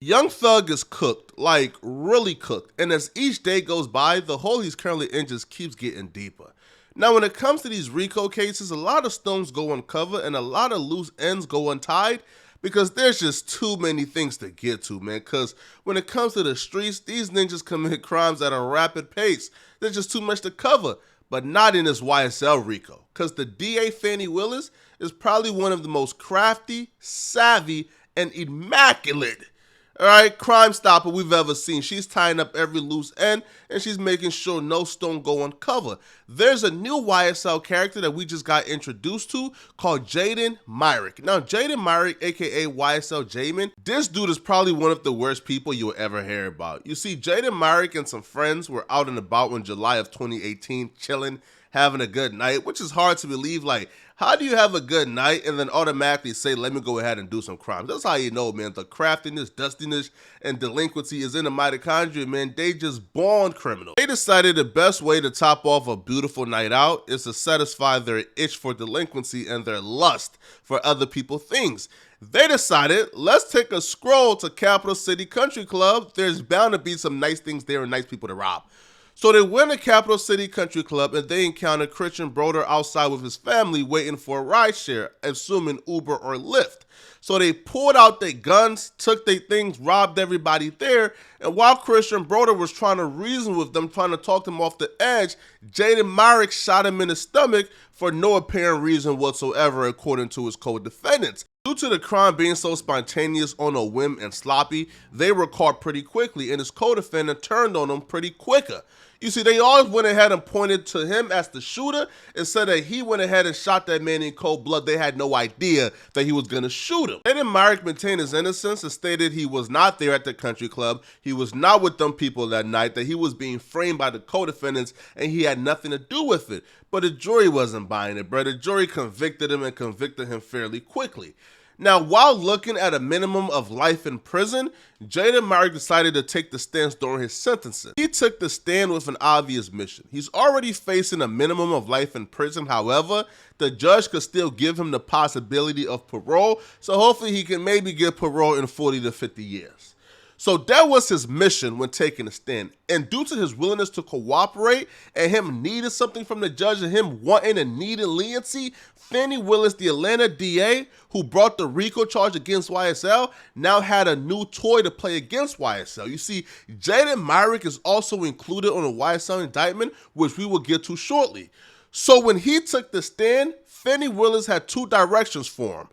Young Thug is cooked, like really cooked, and as each day goes by, the hole he's currently in just keeps getting deeper. Now, when it comes to these Rico cases, a lot of stones go uncovered and a lot of loose ends go untied because there's just too many things to get to, man. Because when it comes to the streets, these ninjas commit crimes at a rapid pace. There's just too much to cover, but not in this YSL Rico. Because the DA Fannie Willis is probably one of the most crafty, savvy, and immaculate crime stopper we've ever seen. She's tying up every loose end and she's making sure no stone go uncovered. There's a new YSL character that we just got introduced to called Jayden Myrick. Now, Jayden Myrick, aka YSL Jamin, this dude is probably one of the worst people you'll ever hear about. You see, Jayden Myrick and some friends were out and about in July of 2018, chilling, having a good night, which is hard to believe. Like, how do you have a good night and then automatically say, let me go ahead and do some crimes? That's how you know, man. The craftiness, dustiness, and delinquency is in the mitochondria, man. They just born criminals. They decided the best way to top off a beautiful night out is to satisfy their itch for delinquency and their lust for other people's things. They decided, let's take a stroll to Capital City Country Club. There's bound to be some nice things there and nice people to rob. So they went to Capital City Country Club and they encountered Christian Broder outside with his family waiting for a rideshare, assuming Uber or Lyft. So they pulled out their guns, took their things, robbed everybody there, and while Christian Broder was trying to reason with them, trying to talk them off the edge, Jayden Myrick shot him in the stomach for no apparent reason whatsoever, according to his co-defendants. Due to the crime being so spontaneous, on a whim, and sloppy, they were caught pretty quickly, and his co-defendant turned on them pretty quicker. You see, they all went ahead and pointed to him as the shooter and said that he went ahead and shot that man in cold blood. They had no idea that he was going to shoot him. Jayden Myrick maintained his innocence and stated he was not there at the country club, he was not with them people that night, that he was being framed by the co-defendants and he had nothing to do with it. But the jury wasn't buying it, bro. The jury convicted him and convicted him fairly quickly. Now, while looking at a minimum of life in prison, Jayden Myrick decided to take the stance during his sentencing. He took the stand with an obvious mission. He's already facing a minimum of life in prison. However, the judge could still give him the possibility of parole, so hopefully he can maybe get parole in 40 to 50 years. So that was his mission when taking a stand. And due to his willingness to cooperate and him needing something from the judge and him wanting and needing leniency, Fannie Willis, the Atlanta DA, who brought the RICO charge against YSL, now had a new toy to play against YSL. You see, Jayden Myrick is also included on a YSL indictment, which we will get to shortly. So when he took the stand, Fannie Willis had two directions for him.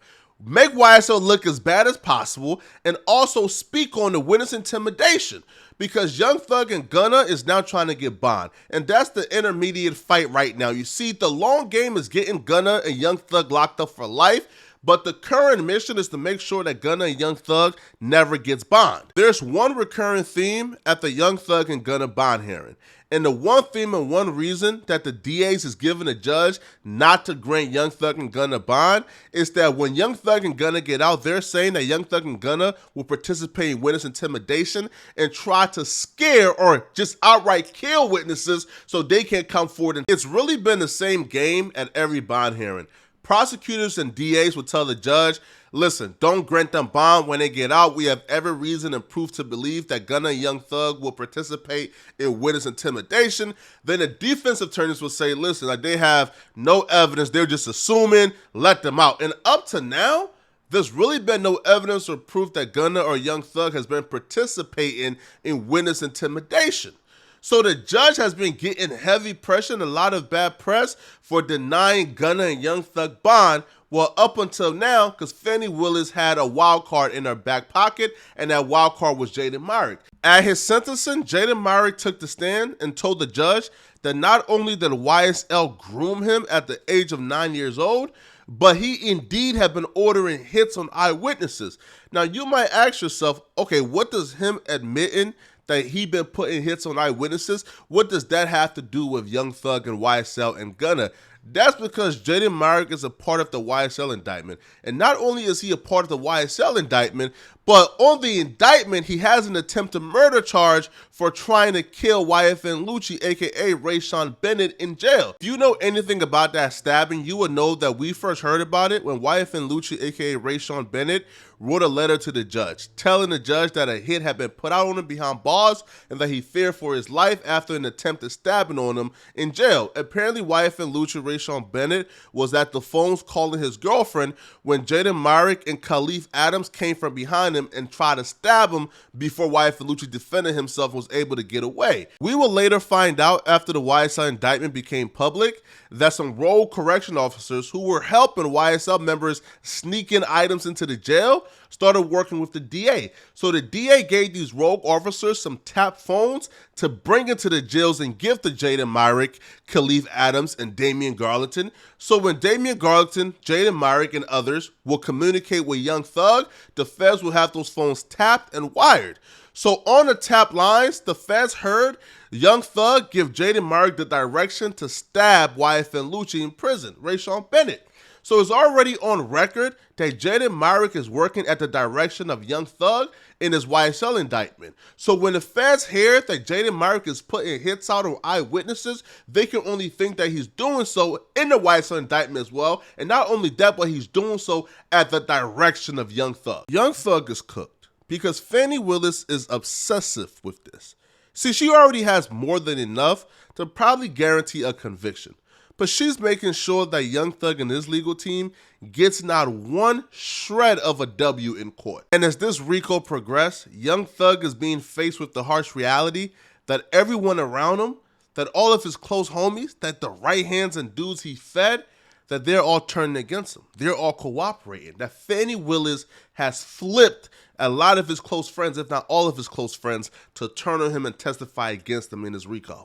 Make YSL look as bad as possible and also speak on the witness intimidation, because Young Thug and Gunna is now trying to get bond, and that's the intermediate fight right now. You see, the long game is getting Gunna and Young Thug locked up for life, but the current mission is to make sure that Gunna and Young Thug never gets bond. There's one recurring theme at the Young Thug and Gunna bond hearing, and the one theme and one reason that the DAs is giving the judge not to grant Young Thug and Gunna bond is that when Young Thug and Gunna get out, they're saying that Young Thug and Gunna will participate in witness intimidation and try to scare or just outright kill witnesses so they can't come forward. And it's really been the same game at every bond hearing. Prosecutors and DAs will tell the judge, listen, don't grant them bond when they get out. We have every reason and proof to believe that Gunna and Young Thug will participate in witness intimidation. Then the defense attorneys will say, listen, like, they have no evidence. They're just assuming, let them out. And up to now, there's really been no evidence or proof that Gunna or Young Thug has been participating in witness intimidation. So the judge has been getting heavy pressure and a lot of bad press for denying Gunna and Young Thug bond. Well, up until now, because Fannie Willis had a wild card in her back pocket, and that wild card was Jayden Myrick. At his sentencing, Jayden Myrick took the stand and told the judge that not only did YSL groom him at the age of 9 years old, but he indeed had been ordering hits on eyewitnesses. Now, you might ask yourself, okay, what does him admitting that he been putting hits on eyewitnesses, what does that have to do with Young Thug and YSL and Gunna? That's because Jayden Myrick is a part of the YSL indictment. And not only is he a part of the YSL indictment, But on the indictment, he has an attempted murder charge for trying to kill YFN Lucci, aka Rayshawn Bennett, in jail. If you know anything about that stabbing, you would know that we first heard about it when YFN Lucci, aka Rayshawn Bennett, wrote a letter to the judge, telling the judge that a hit had been put out on him behind bars and that he feared for his life after an attempted stabbing on him in jail. Apparently, YFN Lucci Rayshawn Bennett was at the phones calling his girlfriend when Jayden Myrick and Khalif Adams came from behind him and tried to stab him before YFN Lucci defended himself and was able to get away. We will later find out after the YSL indictment became public that some rogue correction officers who were helping YSL members sneak in items into the jail started working with the DA. So the DA gave these rogue officers some tap phones to bring into the jails and give to Jayden Myrick, Khalif Adams, and Damian Garlington. So when Damian Garlington, Jayden Myrick, and others will communicate with Young Thug, the feds will have those phones tapped and wired. So on the tap lines, the feds heard Young Thug give Jayden Myrick the direction to stab YFN Lucci in prison, Rayshawn Bennett. So it's already on record that Jayden Myrick is working at the direction of Young Thug in his YSL indictment. So when the feds hear that Jayden Myrick is putting hits out on eyewitnesses, they can only think that he's doing so in the YSL indictment as well. And not only that, but he's doing so at the direction of Young Thug. Young Thug is cooked because Fani Willis is obsessive with this. See, she already has more than enough to probably guarantee a conviction. But she's making sure that Young Thug and his legal team gets not one shred of a W in court. And as this RICO progresses, Young Thug is being faced with the harsh reality that everyone around him, that all of his close homies, that the right hands and dudes he fed, that they're all turning against him. They're all cooperating. That Fani Willis has flipped a lot of his close friends, if not all of his close friends, to turn on him and testify against him in his RICO.